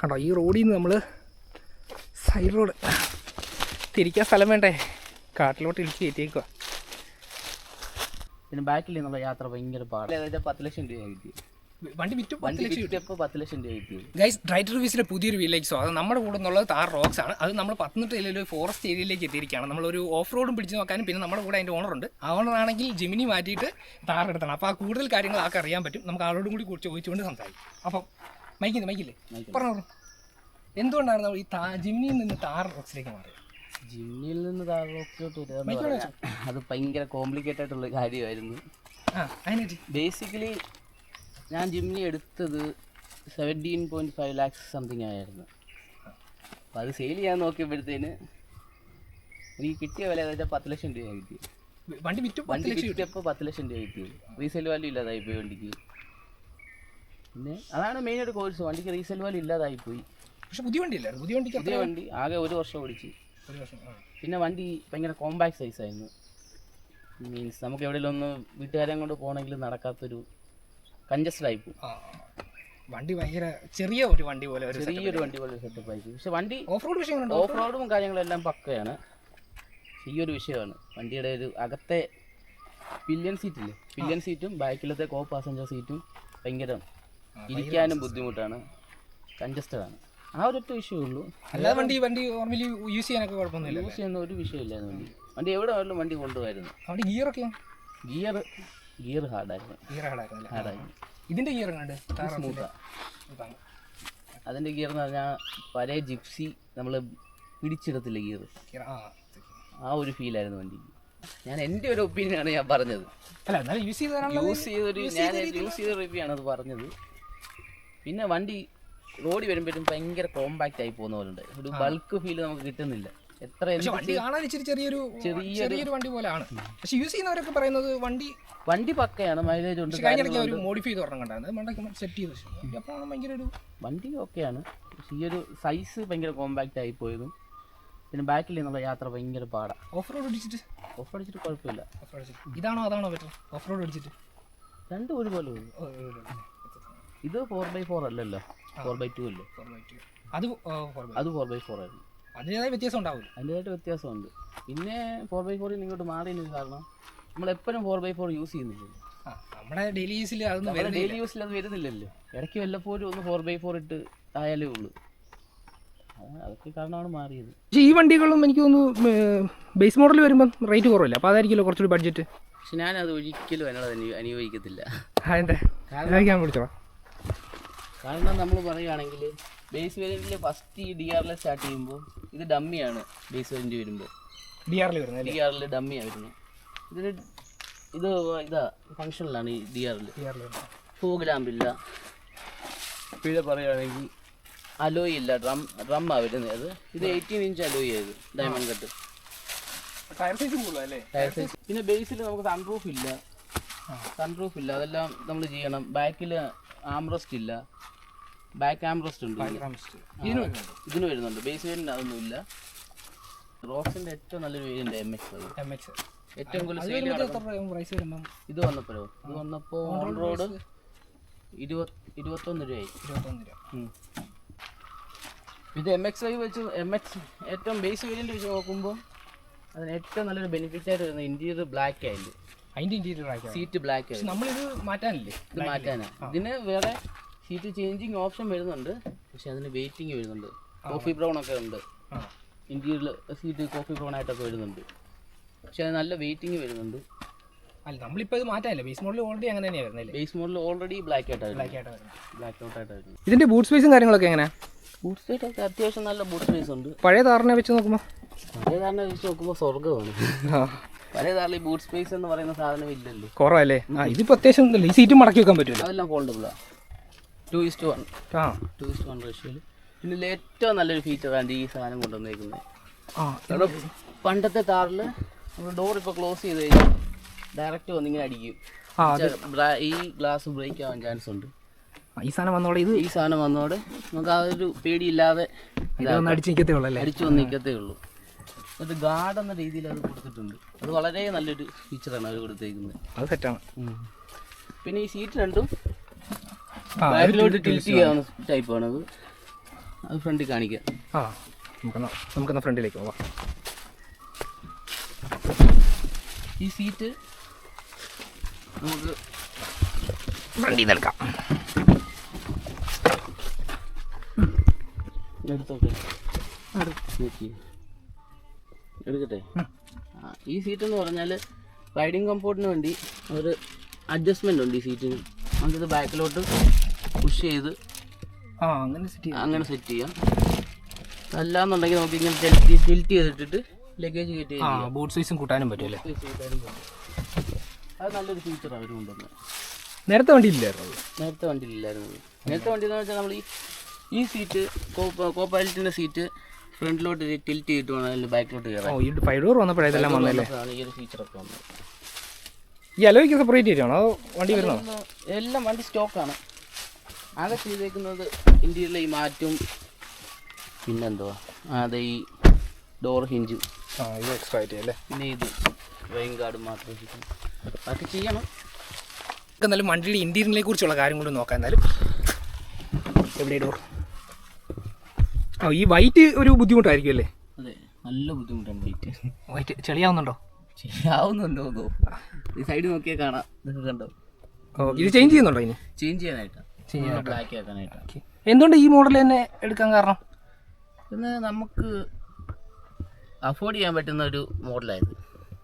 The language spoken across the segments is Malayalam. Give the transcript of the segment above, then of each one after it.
കണ്ടോ ഈ റോഡിൽ നിന്ന് നമ്മൾ സൈഡ് റോഡ് തിരിക്കാൻ സ്ഥലം വേണ്ടേ, കാട്ടിലോട്ട് ഇടിച്ച് കയറ്റിയേക്കുക. പിന്നെ ബാക്കിൽ നിന്നുള്ള യാത്ര ഭയങ്കര പാട്. 10 ലക്ഷം രൂപ കിട്ടി വണ്ടി വിറ്റു. 10 ലക്ഷം രൂപ കിട്ടി. ഗൈസ്, റൈഡർ റിവ്യൂസിലെ പുതിയൊരു വില്ലേജ്. അത് നമ്മുടെ കൂടെ നിന്നുള്ളത് താർ റോക്സ് ആണ്. അത് നമ്മൾ പത്തനംതിട്ട ജില്ലയിൽ ഒരു ഫോറസ്റ്റ് ഏരിയയിലേക്ക് എത്തിയിരിക്കുകയാണ്. നമ്മളൊരു ഓഫ് റോഡും പിടിച്ച് നോക്കാനും പിന്നെ നമ്മുടെ കൂടെ അതിൻ്റെ ഓണറുണ്ട്. ആ ഓണറാണെങ്കിൽ ജിമിനി മാറ്റിയിട്ട് താർ എടുത്താണ്. അപ്പോൾ ആ കൂടുതൽ കാര്യങ്ങൾ ആൾക്ക് അറിയാൻ പറ്റും. നമുക്ക് ആളോടും കൂടി ചോദിച്ചുകൊണ്ട് സംസാരിക്കും. അപ്പം മൈക്കില്ലേ പറഞ്ഞു, എന്തുകൊണ്ടാണ് നമ്മൾ ഈ ജിമിനിയിൽ നിന്ന് താർ റോക്സിലേക്ക് മാറിയത്? ജിമ്മിയിൽ നിന്ന് താർ റോക്സിലോട്ട് വരിക അത് ഭയങ്കര കോംപ്ലിക്കേറ്റഡ് ആയിട്ടുള്ള കാര്യമായിരുന്നു. ബേസിക്കലി ഞാൻ ജിമ്മിനി എടുത്തത് 17.5 lakhs സംതിങ് ആയിരുന്നു. അപ്പോൾ അത് സെയിൽ ചെയ്യാൻ നോക്കിയപ്പോഴത്തേന് എനിക്ക് കിട്ടിയ വില ഏകദേശം 10 ലക്ഷം രൂപ കിട്ടി. വണ്ടി വിറ്റപ്പോൾ 10 ലക്ഷം രൂപ കിട്ടി. റീസെയിൽ വാല്യൂ ഇല്ലാതായിപ്പോയി വണ്ടിക്ക്. പിന്നെ അതാണ് മെയിനായിട്ട് കോഴ്സ്. വണ്ടിക്ക് റീസെയിൽ വാല്യൂ ഇല്ലാതായിപ്പോയി. പക്ഷേ പുതിയ വണ്ടി ആകെ 1 വർഷം ഓടിച്ച്. പിന്നെ വണ്ടി ഭയങ്കര കോമ്പാക്ട് സൈസായിരുന്നു. മീൻസ് നമുക്ക് എവിടെയെങ്കിലും ഒന്ന് വീട്ടുകാരെ കൊണ്ട് പോകണമെങ്കിൽ നടക്കാത്തൊരു കൺജസ്റ്റഡ് ആയിപ്പോയി. വണ്ടി ഭയങ്കര ചെറിയൊരു വണ്ടി പോലെ സെറ്റപ്പ് ആയിപ്പോയി. പക്ഷെ വണ്ടി ഓഫ് റോഡും കാര്യങ്ങളെല്ലാം പക്കയാണ്. ഈ ഒരു വിഷയമാണ് വണ്ടിയുടെ ഒരു അകത്തെ പില്ലിയൻ സീറ്റില്ലേ, പില്ലിയൻ സീറ്റും ബാക്കിലത്തെ കോ പാസഞ്ചർ സീറ്റും ഭയങ്കര ഇരിക്കാനും ബുദ്ധിമുട്ടാണ്, കൺജസ്റ്റഡ് ആണ്. ആ ഒരൊറ്റ വിഷയമുള്ളൂ. അല്ലാതെ വണ്ടി നോർമലി യൂസ് ചെയ്യാനൊക്കെ കുഴപ്പമൊന്നുമില്ല. യൂസ് ചെയ്യുന്ന ഒരു വിഷയമില്ലായിരുന്നു. വണ്ടി എവിടെ വേണമെങ്കിലും വണ്ടി കൊണ്ടുപോയിരുന്നു. അവിടെ ഗിയർ ഹാർഡായിരുന്നു. ഇതിന്റെ ഗിയർ അതിന്റെ ഗിയർ എന്ന് പറഞ്ഞാൽ പഴയ ജിപ്സി നമ്മൾ പിടിച്ചെടുത്തില്ല ഗിയർ, ആ ഒരു ഫീലായിരുന്നു വണ്ടിക്ക്. ഞാൻ എൻ്റെ ഒരു ഒപ്പീനിയനാണ് ഞാൻ പറഞ്ഞത്. യൂസ് ചെയ്ത റിവ്യൂ ആണ് അത് പറഞ്ഞത്. പിന്നെ വണ്ടി റോഡിൽ വരുമ്പോഴും ഭയങ്കര കോമ്പാക്റ്റ് ആയി പോകുന്ന പോലെ ഉണ്ട്. ഒരു ബൾക്ക് ഫീൽ നമുക്ക് കിട്ടുന്നില്ല. ചെറിയൊരു വണ്ടി പോലെയാണ്. പക്ഷെ യൂസ് ചെയ്യുന്നവരൊക്കെ പറയുന്നത് വണ്ടി പക്കയാണ്, മൈലേജ് ഉണ്ട്. മോഡിഫൈ ചെയ്ത് പറഞ്ഞിട്ടുണ്ടായിരുന്നു. വണ്ടി ഓക്കെയാണ്. പക്ഷെ ഈ ഒരു സൈസ് ഭയങ്കര കോമ്പാക്റ്റ് ആയി പോയതും പിന്നെ ബാക്കിൽ നിന്നുള്ള യാത്ര ഭയങ്കര പാടാണ്. ഓഫ് റോഡ് അടിച്ചിട്ട് കുഴപ്പമില്ല. അതാണോ ബെറ്റർ? ഓഫ് റോഡ് അടിച്ചിട്ട് രണ്ടും ഒരുപോലെ ഉള്ളൂ. ഇത് 4x4 അല്ലല്ലോ, 4x2 അല്ലേ. അത് 4x4 ആയിരുന്നു. അതിൻ്റെതായ വ്യത്യാസം ഉണ്ടാവില്ല. അതിൻ്റെതായിട്ട് വ്യത്യാസമുണ്ട്. പിന്നെ 4x4 ഇങ്ങോട്ട് മാറിയതിന് കാരണം നമ്മളെപ്പോഴും 4x4 യൂസ് ചെയ്യുന്നില്ലല്ലോ. നമ്മുടെ ഡെയിലി യൂസിൽ അത് വരുന്നില്ലല്ലോ. ഇടയ്ക്ക് വല്ലപ്പോഴും ഒന്ന് 4x4 ഇട്ട് ആയാലേ ഉള്ളൂ. അതൊക്കെ കാരണമാണ് മാറിയത്. പക്ഷേ ഈ വണ്ടികളും എനിക്ക് തോന്നുന്നു ബേസ് മോഡൽ വരുമ്പം റേറ്റ് കുറവില്ല. അപ്പോൾ അതായിരിക്കുമല്ലോ കുറച്ചുകൂടി ബഡ്ജറ്റ്. പക്ഷെ ഞാനത് ഒരിക്കലും എന്നോട് അനുഭവിക്കത്തില്ല. കാരണം നമ്മൾ പറയുകയാണെങ്കിൽ ബേസ് വേരിയൻറ്റിൽ ഫസ്റ്റ് ഈ DRL സ്റ്റാർട്ട് ചെയ്യുമ്പോൾ ഇത് ഡമ്മിയാണ്. ബേസ് വേരിയൻറ്റ് വരുമ്പോൾ DRL ഡമ്മിയാണ് വരുന്നത്. ഇതാ ഫങ്ഷനിലാണ് ഈ DRL. ഫോഗ് ലാമ്പില്ല. പിന്നെ പറയുകയാണെങ്കിൽ അലോയ് ഇല്ല, ഡ്രമ്മാണ് വരുന്നത്. ഇത് 18 ഇഞ്ച് അലോയ് ആയത്, ഡയമണ്ട് കട്ട്. പിന്നെ ബേസിൽ നമുക്ക് സൺറൂഫ് ഇല്ല. അതെല്ലാം നമ്മൾ ചെയ്യണം. ബാക്കിൽ ആംറസ്റ്റ് ഇല്ല. ബാക്ക് ആംറസ്റ്റ് ഉണ്ട്, ഇതിന് വരുന്നുണ്ട്. ബേസ് വേരിയന്റ് അതൊന്നും ഇല്ല. റോക്സിന്റെ ഏറ്റവും നല്ലൊരു വേരിയന്റ് MX. ഏറ്റവും കൂടുതൽ ഇത് വന്നപ്പോൾ ഓൺ റോഡ് 21 രൂപയായി. ഇത് MX5 വെച്ച് ഏറ്റവും ബേസ് വേരിയന്റ് വെച്ച് നോക്കുമ്പോൾ അതിന് ഏറ്റവും നല്ലൊരു ബെനിഫിറ്റ് ആയിട്ട് വരുന്നത് ഇന്റീരിയർ ബ്ലാക്ക് ആയില്ലേ. സീറ്റ് ബ്ലാക്ക് ആയി. നമ്മളിത് മാറ്റാനാണ്. ഇതിന് വേറെ സീറ്റ് ചേഞ്ചിങ് ഓപ്ഷൻ വരുന്നുണ്ട്. പക്ഷെ അതിന് വെയിറ്റിംഗ് വരുന്നുണ്ട്. കോഫി ബ്രൗൺ ഒക്കെ ഉണ്ട്. ഇന്റീരിയർ സീറ്റ് കോഫി ബ്രൗൺ ആയിട്ടൊക്കെ വരുന്നുണ്ട്. പക്ഷെ അത് നല്ല വെയിറ്റിംഗ് വരുന്നുണ്ട്. അല്ല, നമ്മളിപ്പോൾ ഇത് മാറ്റാനില്ല. ബേസ് മോഡൽ ഓൾറെഡി അങ്ങനെ തന്നെയാണ് വരുന്നത്. ബേസ് മോഡൽ ഓൾറെഡി ബ്ലാക്ക് ഔട്ടായിരുന്നു. ഇതിന്റെ ബൂട്ട് സ്പേസും കാര്യങ്ങളൊക്കെ എങ്ങനെയാണ്? ബൂട്ട് സ്പേസ് ഒക്കെ അത്യാവശ്യം നല്ല ബൂട്ട് സ്പേസ് ഉണ്ട്. പഴയ താറിനെ വെച്ച് നോക്കുമ്പോൾ സ്വർഗ്ഗമാണ്. പഴയ താറിൽ ബൂട്ട് സ്പേസ് എന്ന് പറയുന്ന സാധനം ഇല്ലല്ലോ, കുറവല്ലേ. ഇതിപ്പോൾ അത്യാവശ്യം ഈ സീറ്റ് മടക്കി വെക്കാൻ പറ്റില്ല. അതെല്ലാം ഫോൾഡബിളാണ്. 2:1 റേഷ്യോയിൽ. പിന്നെ ഏറ്റവും നല്ലൊരു ഫീച്ചറാണ് ഈ സാധനം കൊണ്ടുവന്നേക്കുന്നത്. പണ്ടത്തെ താറിൽ നമ്മൾ ഡോർ ഇപ്പോൾ ക്ലോസ് ചെയ്ത് കഴിഞ്ഞാൽ ഡയറക്റ്റ് വന്നിങ്ങനെ അടിക്കും. ഈ ഗ്ലാസ് ബ്രേക്ക് ആവാൻ ചാൻസ് ഉണ്ട്. ഈ സാധനം വന്നോടെ നമുക്ക് ആ ഒരു പേടിയില്ലാതെ അടിച്ചു വന്നിക്കത്തേ ഉള്ളൂ. ഒരു ഗാർഡ് എന്ന രീതിയിൽ അത് കൊടുത്തിട്ടുണ്ട്. അത് വളരെ നല്ലൊരു ഫീച്ചറാണ് അവർ കൊടുത്തേക്കുന്നത്. അത് സെറ്റാണ്. പിന്നെ ഈ സീറ്റ് രണ്ടും ബാക്കിലോട്ട് ടിൽറ്റ് ചെയ്യാവുന്ന ടൈപ്പാണത്. അത് ഫ്രണ്ടിൽ കാണിക്കാം. ആ നമുക്കെന്നാ ഫ്രണ്ടിലേക്ക് പോവാം. ഈ സീറ്റ് നമുക്ക് ഫ്രണ്ടിൽ നിന്ന് എടുക്കാം. എടുത്തോട്ടെ, എടുക്കട്ടെ. ഈ സീറ്റ് എന്ന് പറഞ്ഞാൽ റൈഡിങ് കംഫോർട്ടിന് വേണ്ടി ഒരു അഡ്ജസ്റ്റ്മെൻ്റ് ഉണ്ട് ഈ സീറ്റിന്. നമുക്കിത് ബാക്കിലോട്ട് പുഷ് ചെയ്ത് അങ്ങനെ സെറ്റ് ചെയ്യാം. അല്ലാന്നുണ്ടെങ്കിൽ നമുക്ക് ഇങ്ങനെ ടിൽറ്റ് ചെയ്തിട്ടിട്ട് ലഗേജ് കയറ്റി ബോട്ട് സൈസും കൂട്ടാനും പറ്റുമല്ലേ? അത് നല്ലൊരു ഫീച്ചറാണ് അവർ കൊണ്ടുവന്നത്. നേരത്തെ വണ്ടിയില്ലായിരുന്നു. നേരത്തെ വണ്ടി എന്ന് വെച്ചാൽ നമ്മൾ ഈ സീറ്റ് കോ പൈലറ്റിൻ്റെ സീറ്റ് ഫ്രണ്ടിലോട്ട് ടിൽറ്റ് ചെയ്തിട്ട് വേണം അതിൽ ബാക്കിലോട്ട് കയറാം. 5 ഡോർ വന്നപ്പോഴേ ഇതെല്ലാം വന്നല്ലേ? ഈ ഒരു ഫീച്ചറൊക്കെ വന്നത്. ഈ അലോയ്ക്ക് സെപ്പറേറ്റ് ചെയ്യണോ അതോ വണ്ടി വരുന്നോ? എല്ലാം വണ്ടി സ്റ്റോക്കാണ്. ആകെ ചെയ്തേക്കുന്നത് ഇന്ത്യയിലെ ഈ മാറ്റും പിന്നെന്തുവാ അതെ ഈ ഡോർ ഹിഞ്ചും ഇത് എക്സ്ട്രാ ആയിട്ട് അല്ലേ? പിന്നെ ഇത് റെയിൻ ഗാർഡും മാത്രമേ ബാക്കി ചെയ്യണം. എന്നാലും വണ്ടിയുടെ ഇൻറ്റീരിയറിനെ കുറിച്ചുള്ള കാര്യം കൊണ്ട് നോക്കാം. എന്നാലും എവിടെ ഡോർ? ഈ വൈറ്റ് ഒരു ബുദ്ധിമുട്ടായിരിക്കും അല്ലേ? അതെ, നല്ല ബുദ്ധിമുട്ടാണ് വൈറ്റ്. ചെളിയാവുന്നുണ്ടോ? ചെയ്യാവുന്നുണ്ടോ? ഈ സൈഡ് നോക്കിയാൽ കാണാം. ഇതൊക്കെ കണ്ടോ? ഇത് ചേഞ്ച് ചെയ്യുന്നുണ്ടോ? ഇനി ചേഞ്ച് ചെയ്യാനായിട്ടാണ്, ബ്ലാക്ക് ആക്കാനായിട്ടാണ്. എന്തുകൊണ്ട് ഈ മോഡൽ തന്നെ എടുക്കാൻ കാരണം? പിന്നെ നമുക്ക് അഫോർഡ് ചെയ്യാൻ പറ്റുന്ന ഒരു മോഡലായത്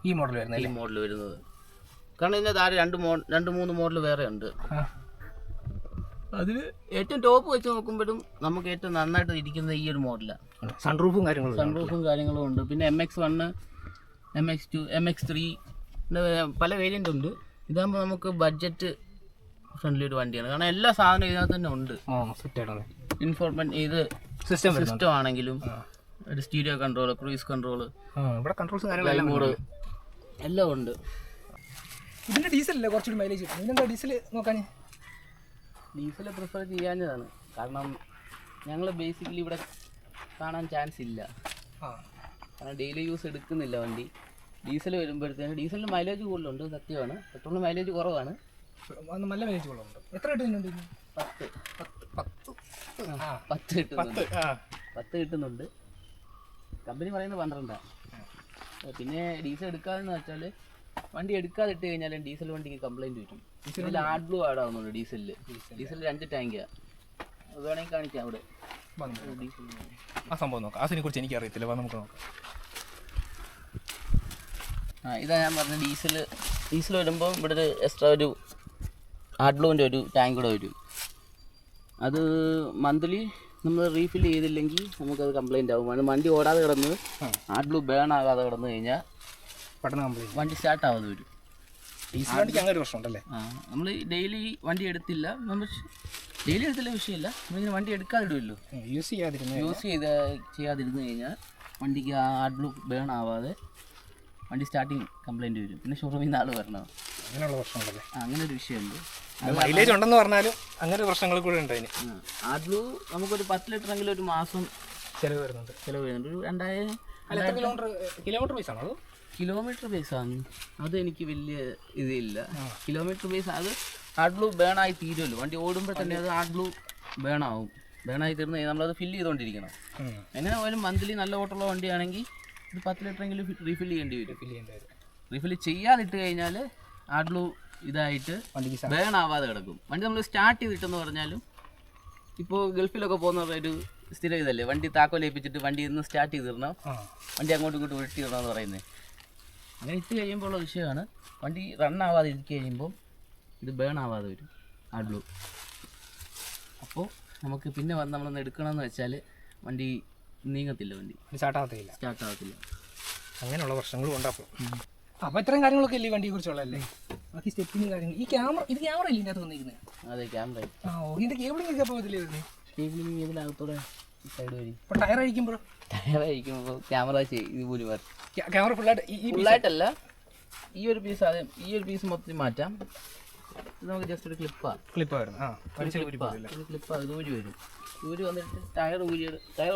ഈ മോഡൽ വരുന്നത്. ഈ മോഡൽ വരുന്നത് കാരണം ഇതിൻ്റെ താഴെ 2-3 മോഡൽ വേറെ ഉണ്ട്. അതിൽ ഏറ്റവും ടോപ്പ് വെച്ച് നോക്കുമ്പോഴും നമുക്ക് ഏറ്റവും നന്നായിട്ട് ഇരിക്കുന്നത് ഈ ഒരു മോഡലാണ്. സൺറൂഫും കാര്യങ്ങളും ഉണ്ട്. പിന്നെ MX1, MX2, MX3 പല വേരിയൻ്റ് ഉണ്ട്. ഇതാകുമ്പോൾ നമുക്ക് ബഡ്ജറ്റ് ഫ്രണ്ട്ലി ഒരു വണ്ടിയാണ്. കാരണം എല്ലാ സാധനവും ഇതിനകത്ത് തന്നെ ഉണ്ട്. ഇൻഫോർമെന്റ് ഇത് സിസ്റ്റം ആണെങ്കിലും ഒരു stereo control, cruise control, mode എല്ലാം ഉണ്ട്. ഇതിൻ്റെ ഡീസലല്ലേ കുറച്ചുകൂടി മൈലേജ് കിട്ടും. ഇതിനെന്താ ഡീസൽ നോക്കാൻ? ഡീസൽ പ്രിഫർ ചെയ്യാഞ്ഞതാണ്. കാരണം ഞങ്ങൾ ബേസിക്കലി ഇവിടെ കാണാൻ ചാൻസ് ഇല്ല. കാരണം ഡെയിലി യൂസ് എടുക്കുന്നില്ല വണ്ടി. ഡീസൽ വരുമ്പോഴത്തേന് ഡീസലിന് മൈലേജ് കൂടുതലുണ്ട്, സത്യമാണ്. പെട്രോളിന് മൈലേജ് കുറവാണ്, നല്ല മൈലേജ് കൂടുതലുണ്ട്. എത്ര കിട്ടുന്നുണ്ട്? 10 കിട്ടുന്നുണ്ട്. കമ്പനി പറയുന്നത് 12. പിന്നെ ഡീസൽ എടുക്കാതെന്ന് വെച്ചാൽ വണ്ടി എടുക്കാതിട്ട് കഴിഞ്ഞാൽ ഡീസൽ വണ്ടിക്ക് കംപ്ലൈൻറ്റ് വരും. ഇതിൽ ആഡ് ബ്ലൂ ആഡ് ആവുന്നുണ്ട് ഡീസലിൽ. 2 ടാങ്കാണ്. അത് വേണമെങ്കിൽ കാണിക്കാം അവിടെ. ഡീസൽ ആ സംഭവം നോക്കാം. അതിനെക്കുറിച്ച് എനിക്ക് അറിയത്തില്ല. നമുക്ക് നോക്കാം. ഇതാ ഞാൻ പറഞ്ഞ ഡീസൽ വരുമ്പോൾ ഇവിടെ ഒരു എക്സ്ട്രാ ഒരു ആഡ് ബ്ലൂവിൻ്റെ ഒരു ടാങ്ക് കൂടെ വരും. അത് മന്ത്ലി നമ്മൾ റീഫിൽ ചെയ്തില്ലെങ്കിൽ നമുക്കത് കംപ്ലൈൻ്റ് ആവും. വണ്ടി ഓടാതെ കിടന്ന് ആഡ് ബ്ലൂ ബേൺ ആകാതെ കിടന്നു കഴിഞ്ഞാൽ പെട്ടെന്ന് കംപ്ലൈൻറ്റ് വണ്ടി സ്റ്റാർട്ട് ആവാതെ വരും. ഡീസൽ വണ്ടിക്ക് അങ്ങനെ ഒരു പ്രശ്നമുണ്ടല്ലേ? നമ്മൾ ഡെയിലി വണ്ടി എടുത്തില്ല, നമ്മൾ ഡെയിലി എടുത്തില്ല വിഷയമില്ല. നമ്മളിങ്ങനെ വണ്ടി എടുക്കാതിടുമല്ലോ, യൂസ് ചെയ്യാതിരുന്ന് കഴിഞ്ഞാൽ വണ്ടിക്ക് ആ ആഡ് ബ്ലൂ ബേൺ ആവാതെ വണ്ടി സ്റ്റാർട്ടിങ് കംപ്ലൈൻറ്റ് വരും. പിന്നെ ഷോറൂമിൽ നിന്ന് ആൾ വരണം. അങ്ങനെയുള്ള പ്രശ്നമുണ്ടല്ലേ? അങ്ങനെ ഒരു വിഷയമുണ്ട്. മൈലേജ് ഉണ്ടെന്ന് പറഞ്ഞാലും അങ്ങനെ പ്രശ്നങ്ങൾ കൂടെ ഉണ്ട് അതിന്. ആഡ് ബ്ലൂ നമുക്കൊരു 10 ലിറ്ററെങ്കിലും ഒരു മാസം ചിലവ് വരുന്നുണ്ട്. ഒരു 2000 കിലോമീറ്റർ ബേസ് ആണോ? കിലോമീറ്റർ ബേസാണ്. അത് എനിക്ക് വലിയ ഇതില്ല. കിലോമീറ്റർ ബേസ് അത് ആഡ് ബ്ലൂ ബേണായി തീരുമല്ലോ. വണ്ടി ഓടുമ്പോൾ തന്നെ അത് ആഡ് ബ്ലൂ ബേണാവും. ബേണായി തീർന്ന് കഴിഞ്ഞാൽ നമ്മളത് ഫില്ല് ചെയ്തുകൊണ്ടിരിക്കണം. എങ്ങനെ പോയാലും മന്ത്ലി നല്ല ഓട്ടമുള്ള വണ്ടിയാണെങ്കിൽ ഒരു 10 ലിറ്ററെങ്കിലും റീഫിൽ ചെയ്യേണ്ടി വരും. റീഫിൽ ചെയ്യാതിട്ട് കഴിഞ്ഞാൽ ആഡ് ബ്ലൂ ഇതായിട്ട് ബേൺ ആവാതെ കിടക്കും. വണ്ടി നമ്മൾ സ്റ്റാർട്ട് ചെയ്തിട്ടെന്ന് പറഞ്ഞാലും ഇപ്പോൾ ഗൾഫിലൊക്കെ പോകുന്ന ഒരു സ്ഥിരം ഇതല്ലേ, വണ്ടി താക്കോലേൽപ്പിച്ചിട്ട് വണ്ടി ഇന്ന് സ്റ്റാർട്ട് ചെയ്തിടണം, വണ്ടി അങ്ങോട്ടും ഇങ്ങോട്ടും ഉരുട്ടിയിടണമെന്ന് പറയുന്നത്. അങ്ങനെ ഇട്ട് കഴിയുമ്പോൾ ഉള്ള വിഷയമാണ്. വണ്ടി റണ്ണാവാതെ ഇരിക്കുക കഴിയുമ്പോൾ ഇത് ബേൺ ആവാതെ വരും ആഡ് ബ്ലൂ. അപ്പോൾ നമുക്ക് പിന്നെ വന്ന് നമ്മളൊന്ന് എടുക്കണമെന്ന് വെച്ചാൽ വണ്ടി നീങ്ങത്തില്ല, വണ്ടി സ്റ്റാർട്ടാകത്തില്ല. അങ്ങനെയുള്ള പ്രശ്നങ്ങളും ഉണ്ടാക്കും. അപ്പോൾ ഇത്രയും കാര്യങ്ങളൊക്കെ അല്ലേ വണ്ടിയെ കുറിച്ചുള്ളതല്ലേ? ബാക്കി സ്റ്റെപ്പിനും കാര്യങ്ങൾ. ഇത് ക്യാമറ ഇല്ലേ ഇതിനകത്ത് വന്നിരിക്കുന്നത്? അതെ, ക്യാമറ. ഇതിൻ്റെ കേബിളിംഗ് ഒക്കെ അപ്പോൾ ഇതിലേ വരുന്നത്? കേബിളിംഗ് ഇതിനകത്തോടെ സൈഡ് വരും. ഇപ്പോൾ ടയർ അഴിക്കുമ്പോൾ ക്യാമറ ഇതുപോലെ വരും. ക്യാമറ ഫുള്ളായിട്ടല്ല, ഈ ഒരു പീസ് മൊത്തത്തിൽ മാറ്റാം. ഇത് നമുക്ക് ജസ്റ്റ് ഒരു ക്ലിപ്പാണ് വരുന്നത്. ക്ലിപ്പ് അത് ഊരി വരും. ഊരി വന്നിട്ട് ടയർ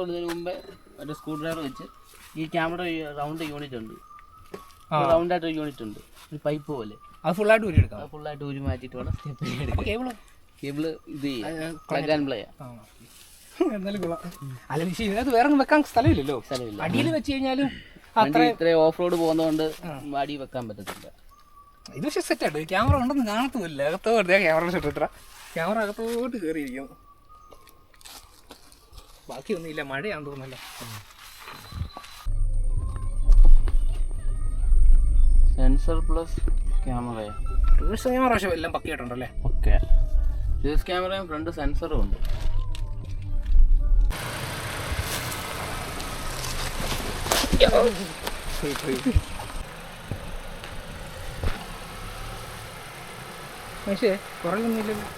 ഓടുന്നതിന് മുമ്പേ ഒരു സ്ക്രൂ ഡ്രൈവർ വെച്ച് ഈ ക്യാമറ റൗണ്ട് യൂണിറ്റ് ഉണ്ട്, റൗണ്ടായിട്ടൊരു യൂണിറ്റ് ഉണ്ട്, ഒരു പൈപ്പ് പോലെ. അത് ഫുള്ളായിട്ട് ഊരി എടുക്കാം. ഫുള്ളായിട്ട് ഊരി മാറ്റിയിട്ട് വേണം സ്റ്റെപ്പ് എടുക്കാം. കേബിള് ഇത് പ്ലഗ് ആൻഡ് പ്ലേ. എന്നാലും കൊള്ളാം. അല്ല പക്ഷേ ഇതിനകത്ത് വേറെ ഒന്നും വെക്കാൻ സ്ഥലമില്ലല്ലോ. സ്ഥലമില്ല. അടിയിൽ വെച്ച് കഴിഞ്ഞാലും വണ്ടി ഇത്രയും ഓഫ് റോഡ് പോകുന്നതുകൊണ്ട് അടി വെക്കാൻ പറ്റത്തില്ല. ഇത് പക്ഷേ സെറ്റായിട്ട് ക്യാമറ ഉണ്ടെന്ന് കാണത്തുമില്ല. അകത്തോട്ട് ക്യാമറ സെറ്റ് ഇത്ര ക്യാമറ അകത്തോട്ട് കയറിയിരിക്കുന്നു. ബാക്കിയൊന്നുമില്ല, മഴയാണെന്ന് തോന്നുന്നല്ലോ. സെൻസർ പ്ലസ് ക്യാമറയാണ്. റിവേഴ്സ് ക്യാമറ പക്ഷേ എല്ലാം പക്കയായിട്ടുണ്ടല്ലേ. ഓക്കെ, റിവേഴ്സ് ക്യാമറയും ഫ്രണ്ട് സെൻസറും ഉണ്ട്. പക്ഷേ കുറയൊന്നുമില്ലല്ലോ.